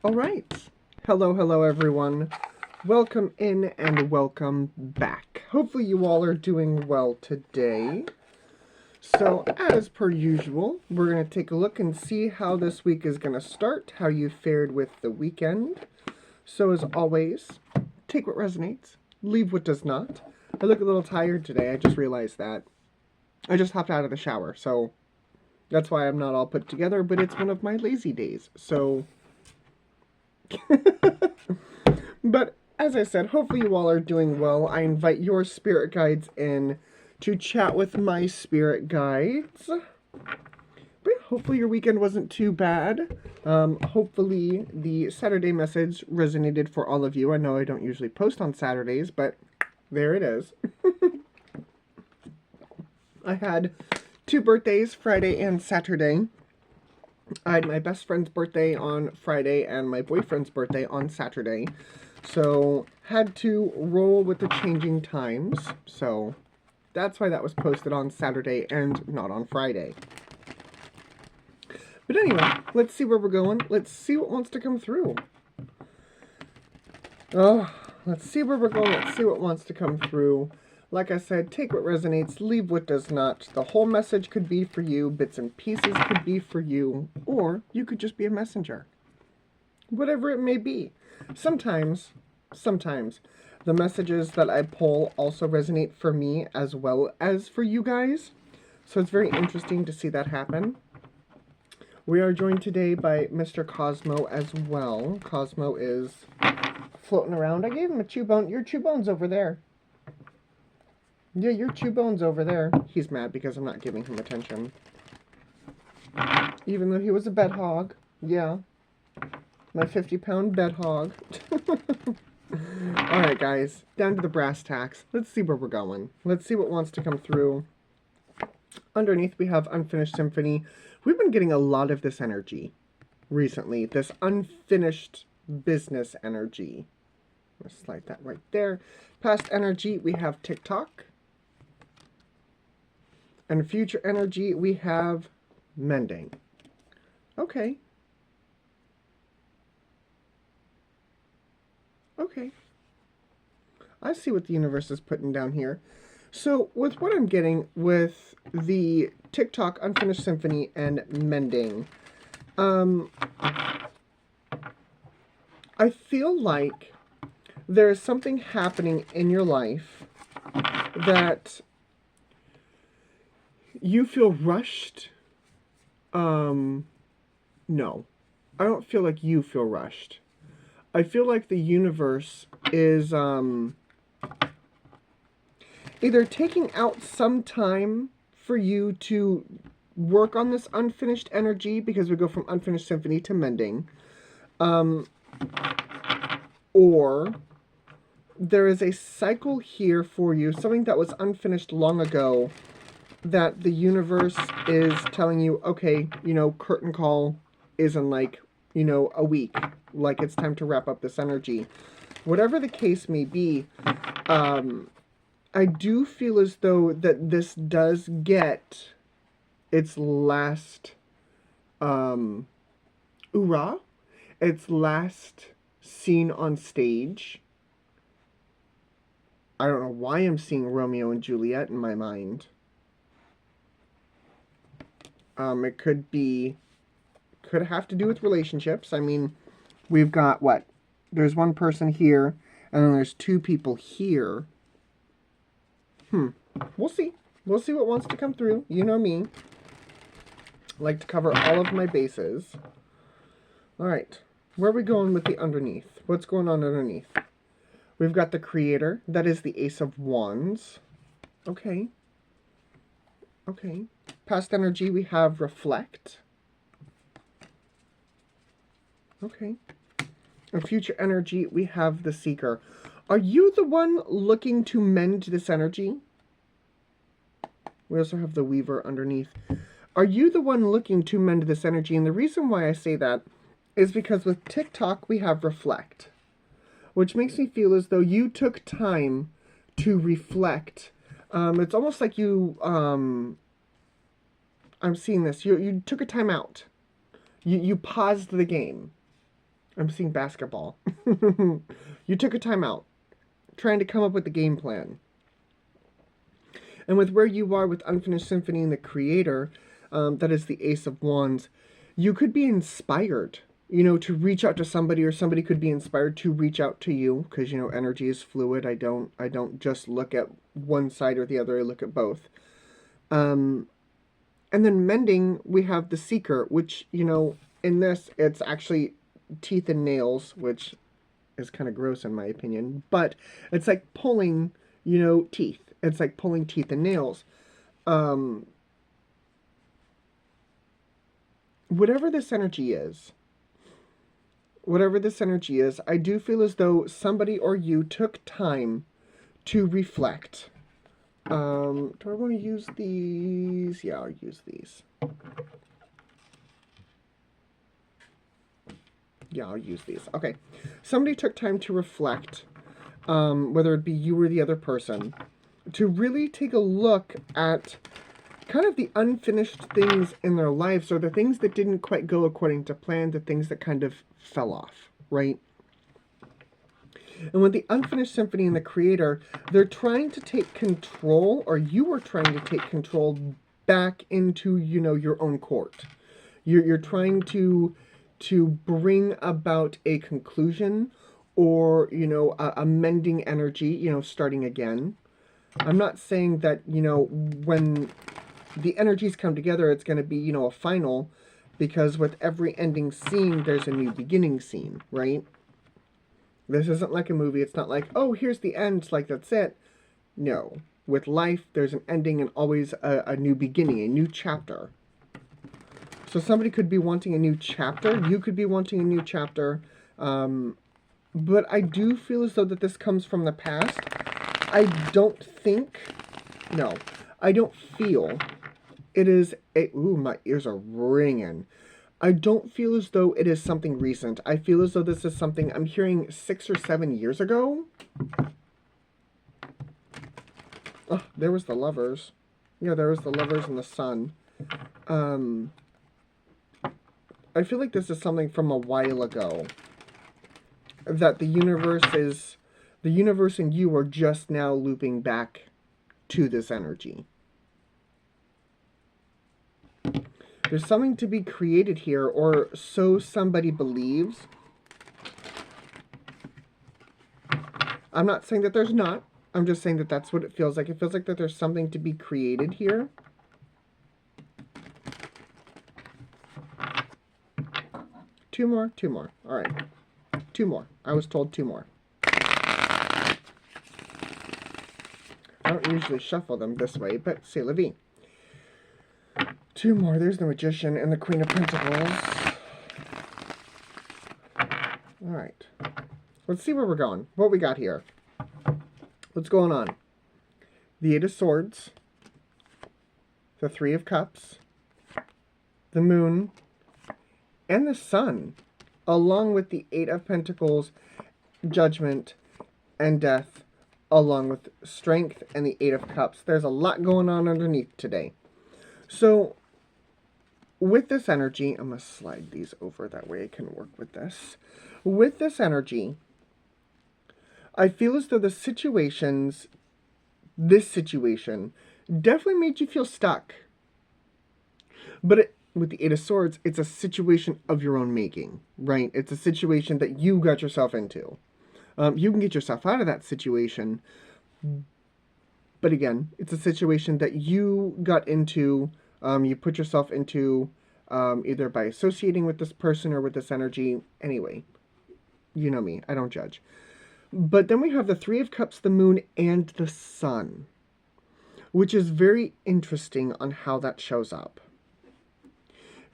All right. Hello, everyone. Welcome in and welcome back. Hopefully you all are doing well today. So, as per usual, we're going to take a look and see how this week is going to start, how you fared with the weekend. So, as always, take what resonates, leave what does not. I look a little tired today. I just realized that. I just hopped out of the shower, so that's why I'm not all put together, but it's one of my lazy days. So... But as I said, hopefully you all are doing well. I invite your spirit guides in to chat with my spirit guides. But hopefully your weekend wasn't too bad. Hopefully the Saturday message resonated for all of you. I know I don't usually post on Saturdays, but there it is. I had 2 birthdays, Friday and Saturday. I had my best friend's birthday on Friday and my boyfriend's birthday on Saturday. So, had to roll with the changing times. So, that's why that was posted on Saturday and not on Friday. But anyway, let's see where we're going. Let's see what wants to come through. Oh, let's see where we're going. Let's see what wants to come through. Like I said, take what resonates, leave what does not. The whole message could be for you, bits and pieces could be for you, or you could just be a messenger. Whatever it may be. Sometimes, the messages that I pull also resonate for me as well as for you guys. So it's very interesting to see that happen. We are joined today by Mr. Cosmo as well. Cosmo is floating around. I gave him a chew bone. Your chew bone's over there. Yeah, your chew bone's over there. He's mad because I'm not giving him attention. Even though he was a bed hog. Yeah. My 50-pound bed hog. Alright, guys. Down to the brass tacks. Let's see where we're going. Let's see what wants to come through. Underneath, we have Unfinished Symphony. We've been getting a lot of this energy recently. This unfinished business energy. Let's slide that right there. Past energy, we have TikTok. And future energy, we have mending. Okay. Okay. I see what the universe is putting down here. So, with what I'm getting with the TikTok, Unfinished Symphony, and mending, I feel like there is something happening in your life that you feel rushed. No. I don't feel like you feel rushed. I feel like the universe is, either taking out some time for you to work on this unfinished energy, because we go from Unfinished Symphony to mending, or there is a cycle here for you, something that was unfinished long ago, that the universe is telling you, okay, curtain call is in a week. Like, it's time to wrap up this energy. Whatever the case may be, I do feel as though that this does get its last, hoorah, its last scene on stage. I don't know why I'm seeing Romeo and Juliet in my mind. It could have to do with relationships. I mean, we've got what? There's one person here, and then there's 2 people here. We'll see. We'll see what wants to come through. You know me. I like to cover all of my bases. Alright. Where are we going with the underneath? What's going on underneath? We've got the Creator. That is the Ace of Wands. Okay. Okay. Past energy, we have Reflect. Okay. And future energy, we have the Seeker. Are you the one looking to mend this energy? We also have the Weaver underneath. Are you the one looking to mend this energy? And the reason why I say that is because with TikTok, we have Reflect, which makes me feel as though you took time to reflect. It's almost like you, I'm seeing this. You took a time out. You paused the game. I'm seeing basketball. You took a timeout, trying to come up with a game plan. And with where you are with Unfinished Symphony and the Creator, that is the Ace of Wands, you could be inspired, to reach out to somebody, or somebody could be inspired to reach out to you, because, energy is fluid. I don't just look at one side or the other, I look at both. And then mending, we have the Seeker, which, in this, it's actually teeth and nails, which is kind of gross in my opinion, but it's like pulling, teeth. It's like pulling teeth and nails. Whatever this energy is, I do feel as though somebody or you took time to reflect. Do I want to use these? Yeah, I'll use these. Yeah, I'll use these. Okay. Somebody took time to reflect, whether it be you or the other person, to really take a look at kind of the unfinished things in their lives, or the things that didn't quite go according to plan, the things that kind of fell off, right? And with the Unfinished Symphony and the Creator, they're trying to take control, or you are trying to take control back into, your own court. You're trying to bring about a conclusion, or, a mending energy, starting again. I'm not saying that, when the energies come together, it's going to be, a final, because with every ending scene, there's a new beginning scene, right? This isn't like a movie. It's not like, oh, here's the end, like, that's it. No. With life, there's an ending and always a new beginning, a new chapter. So somebody could be wanting a new chapter. You could be wanting a new chapter. But I do feel as though that this comes from the past. I don't feel it is a... Ooh, my ears are ringing. I don't feel as though it is something recent. I feel as though this is something I'm hearing 6 or 7 years ago. Oh, there was the Lovers. Yeah, there was the Lovers and the Sun. I feel like this is something from a while ago. That the universe and you are just now looping back to this energy. There's something to be created here, or so somebody believes. I'm not saying that there's not. I'm just saying that that's what it feels like. It feels like that there's something to be created here. Two more. All right. 2 more. I was told 2 more. I don't usually shuffle them this way, but c'est la vie. 2 more. There's the Magician and the Queen of Pentacles. Alright. Let's see where we're going. What we got here. What's going on? The 8 of Swords. The 3 of Cups. The Moon. And the Sun. Along with the 8 of Pentacles, Judgment, and Death. Along with Strength and the 8 of Cups. There's a lot going on underneath today. So, with this energy, I'm going to slide these over, that way I can work with this. With this energy, I feel as though this situation definitely made you feel stuck. But with the 8 of Swords, it's a situation of your own making, right? It's a situation that you got yourself into. You can get yourself out of that situation, but again, it's a situation that you got into, you put yourself into, either by associating with this person or with this energy. Anyway, you know me, I don't judge. But then we have the 3 of Cups, the Moon, and the Sun, which is very interesting on how that shows up.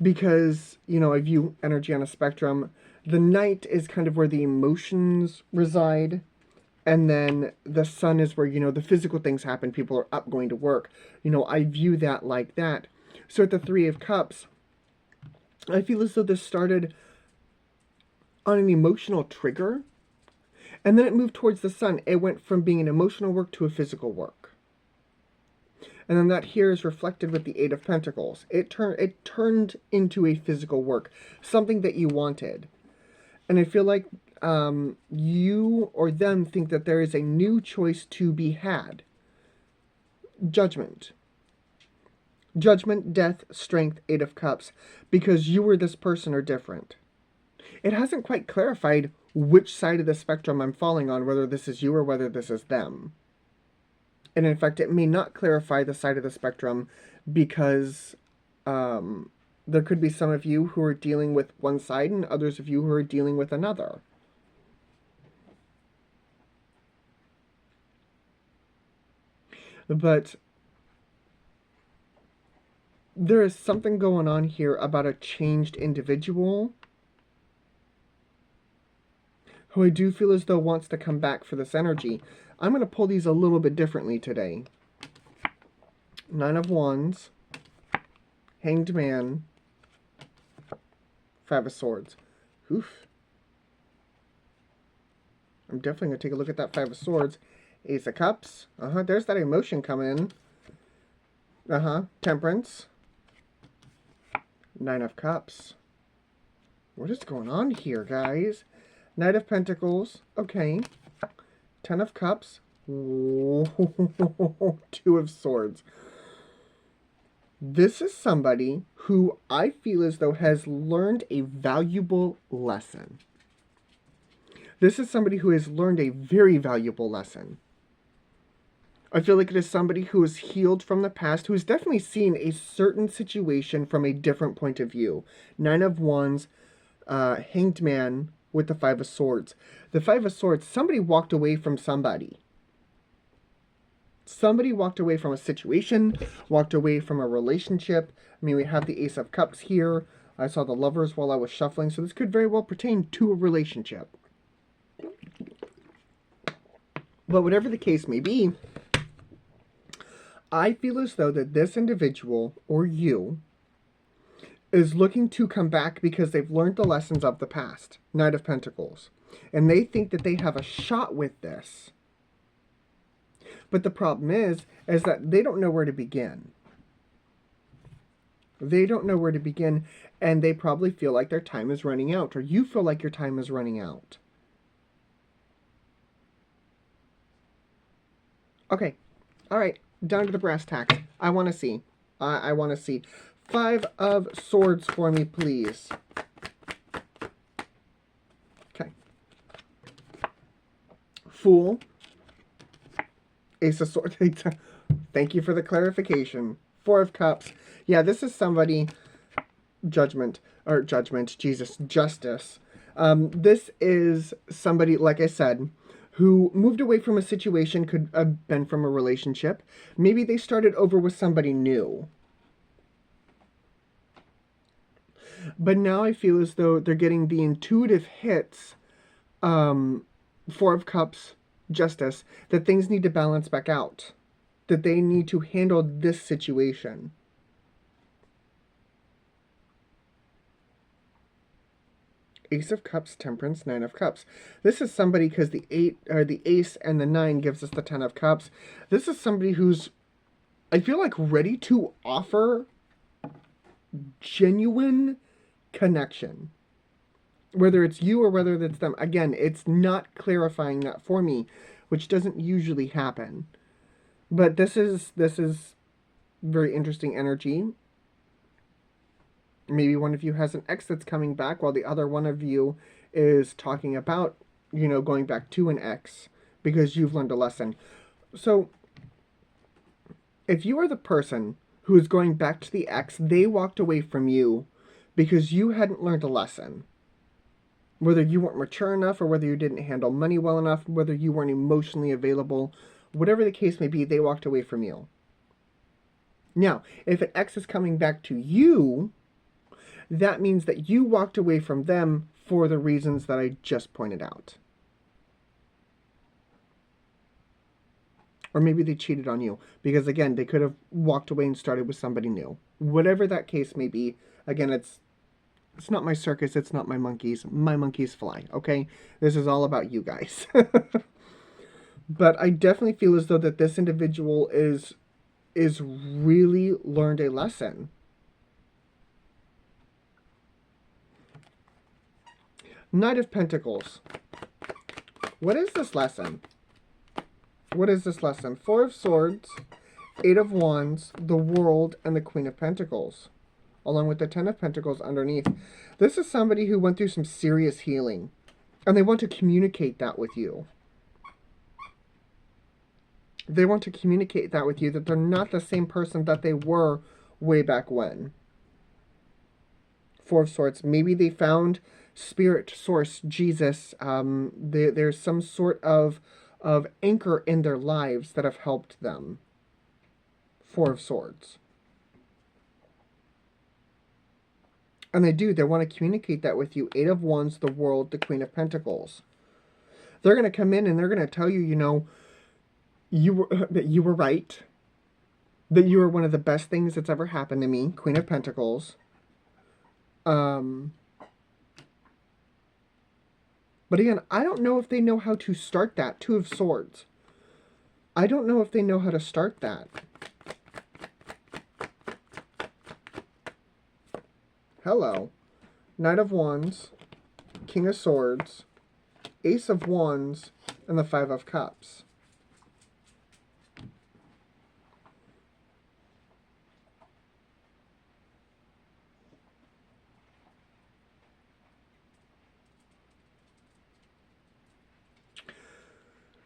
Because, I view energy on a spectrum. The night is kind of where the emotions reside. And then the sun is where, the physical things happen. People are up going to work. I view that like that. So at the 3 of Cups, I feel as though this started on an emotional trigger. And then it moved towards the Sun. It went from being an emotional work to a physical work. And then that here is reflected with the 8 of Pentacles. It turned into a physical work. Something that you wanted. And I feel like you or them think that there is a new choice to be had. Judgment. Judgment, death, strength, Eight of Cups. Because you or this person are different. It hasn't quite clarified which side of the spectrum I'm falling on, whether this is you or whether this is them. And in fact, it may not clarify the side of the spectrum because there could be some of you who are dealing with one side and others of you who are dealing with another. But there is something going on here about a changed individual who I do feel as though wants to come back for this energy. I'm going to pull these a little bit differently today. Nine of Wands, Hanged Man, Five of Swords. Oof. I'm definitely going to take a look at that Five of Swords. Ace of Cups. There's that emotion coming in. Temperance. Nine of Cups. What is going on here, guys? Knight of Pentacles. Okay. Ten of Cups. Whoa. Two of Swords. This is somebody who I feel as though has learned a valuable lesson. This is somebody who has learned a very valuable lesson. I feel like it is somebody who is healed from the past, who has definitely seen a certain situation from a different point of view. Nine of Wands, Hanged Man with the Five of Swords. The Five of Swords, somebody walked away from somebody. Somebody walked away from a situation, walked away from a relationship. I mean, we have the Ace of Cups here. I saw the Lovers while I was shuffling, so this could very well pertain to a relationship. But whatever the case may be, I feel as though that this individual, or you, is looking to come back because they've learned the lessons of the past. Knight of Pentacles. And they think that they have a shot with this. But the problem is that they don't know where to begin. They don't know where to begin, and they probably feel like their time is running out, or you feel like your time is running out. Okay. All right. Down to the brass tacks. I want to see. I want to see. Five of Swords for me, please. Okay. Fool. Ace of Swords. Thank you for the clarification. Four of Cups. Yeah, this is somebody... Judgment. Jesus. Justice. This is somebody, like I said, who moved away from a situation, could have been from a relationship. Maybe they started over with somebody new. But now I feel as though they're getting the intuitive hits, Four of Cups, Justice, that things need to balance back out. That they need to handle this situation. Ace of Cups, Temperance, Nine of Cups. This is somebody, because the Ace and the Nine gives us the Ten of Cups. This is somebody who's, I feel like, ready to offer genuine connection. Whether it's you or whether it's them. Again, it's not clarifying that for me, which doesn't usually happen. But this is very interesting energy. Maybe one of you has an ex that's coming back, while the other one of you is talking about, going back to an ex because you've learned a lesson. So, if you are the person who is going back to the ex, they walked away from you because you hadn't learned a lesson. Whether you weren't mature enough, or whether you didn't handle money well enough, whether you weren't emotionally available, whatever the case may be, they walked away from you. Now, if an ex is coming back to you, that means that you walked away from them for the reasons that I just pointed out. Or maybe they cheated on you. Because again, they could have walked away and started with somebody new. Whatever that case may be, again, it's not my circus, it's not my monkeys. My monkeys fly, okay? This is all about you guys. But I definitely feel as though that this individual is really learned a lesson. Knight of Pentacles. What is this lesson? What is this lesson? Four of Swords, Eight of Wands, the World, and the Queen of Pentacles, along with the Ten of Pentacles underneath. This is somebody who went through some serious healing, and they want to communicate that with you. They want to communicate that with you, that they're not the same person that they were way back when. Four of Swords. Maybe they found Spirit, Source, Jesus. There's some sort of anchor in their lives that have helped them. Four of Swords. And they do. They want to communicate that with you. Eight of Wands, the World, the Queen of Pentacles. They're going to come in and they're going to tell you, you know, that you were right. That you were one of the best things that's ever happened to me. Queen of Pentacles. But again, I don't know if they know how to start that. Two of Swords. I don't know if they know how to start that. Hello. Knight of Wands, King of Swords, Ace of Wands, and the Five of Cups.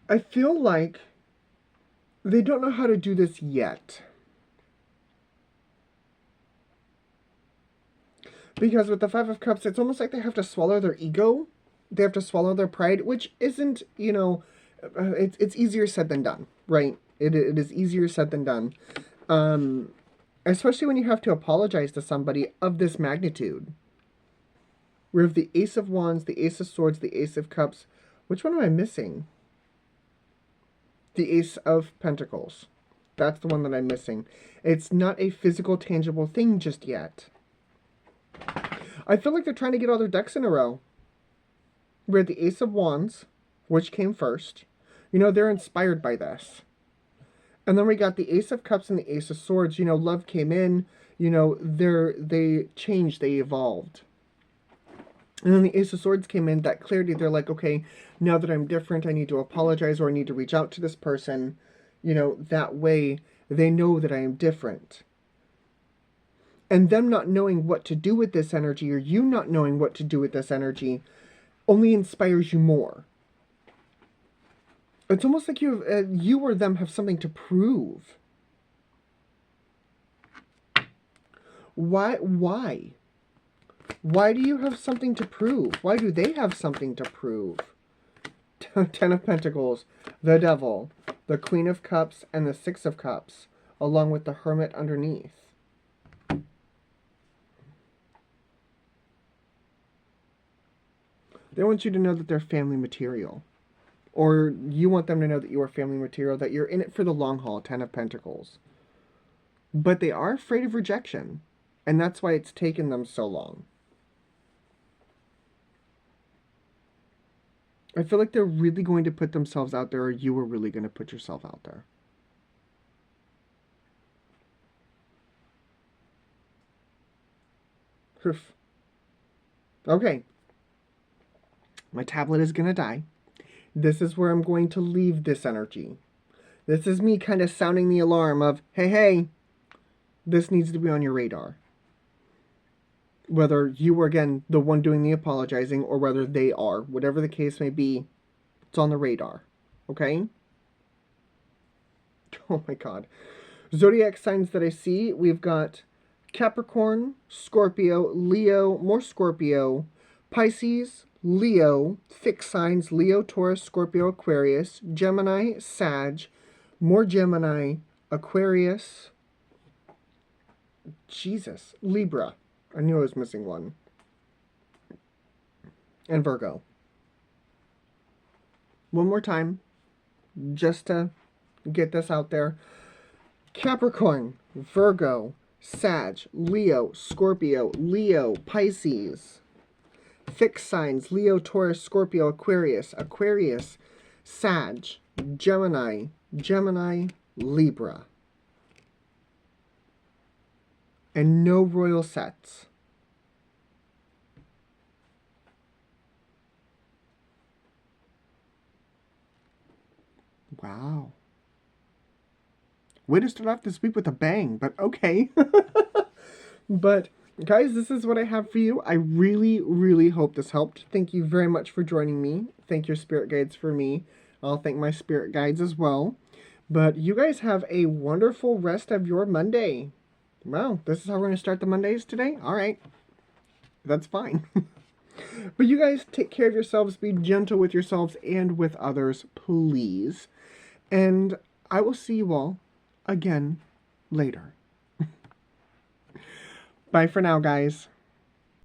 I feel like they don't know how to do this yet. Because with the Five of Cups, it's almost like they have to swallow their ego. They have to swallow their pride, which isn't, you know, it's easier said than done, right? It is easier said than done. Especially when you have to apologize to somebody of this magnitude. We have the Ace of Wands, the Ace of Swords, the Ace of Cups. Which one am I missing? The Ace of Pentacles. That's the one that I'm missing. It's not a physical, tangible thing just yet. I feel like they're trying to get all their ducks in a row. We had the Ace of Wands, which came first. You know, they're inspired by this. And then we got the Ace of Cups and the Ace of Swords. You know, love came in. You know, they changed. They evolved. And then the Ace of Swords came in, that clarity. They're like, okay, now that I'm different, I need to apologize or I need to reach out to this person. You know, that way they know that I am different. And them not knowing what to do with this energy, or you not knowing what to do with this energy, only inspires you more. It's almost like you or them have something to prove. Why? Why do you have something to prove? Why do they have something to prove? Ten of Pentacles, the Devil, the Queen of Cups, and the Six of Cups, along with the Hermit underneath. They want you to know that they're family material. Or you want them to know that you are family material, that you're in it for the long haul, Ten of Pentacles. But they are afraid of rejection. And that's why it's taken them so long. I feel like they're really going to put themselves out there, or you are really going to put yourself out there. Oof. Okay. My tablet is going to die. This is where I'm going to leave this energy. This is me kind of sounding the alarm of, hey, hey, this needs to be on your radar. Whether you are, again, the one doing the apologizing, or whether they are. Whatever the case may be, it's on the radar. Okay? Oh my god. Zodiac signs that I see, we've got Capricorn, Scorpio, Leo, more Scorpio, Pisces, Leo, fixed signs, Leo, Taurus, Scorpio, Aquarius, Gemini, Sag, more Gemini, Aquarius, Jesus, Libra. I knew I was missing one. And Virgo. One more time, just to get this out there. Capricorn, Virgo, Sag, Leo, Scorpio, Leo, Pisces. Fixed signs, Leo, Taurus, Scorpio, Aquarius, Aquarius, Sag, Gemini, Gemini, Libra. And no royal sets. Wow. Way to start off this week with a bang, but okay. But, guys, this is what I have for you. I really, really hope this helped. Thank you very much for joining me. Thank your spirit guides for me. I'll thank my spirit guides as well. But you guys have a wonderful rest of your Monday. Well, this is how we're going to start the Mondays today? All right. That's fine. But you guys take care of yourselves. Be gentle with yourselves and with others, please. And I will see you all again later. Bye for now, guys.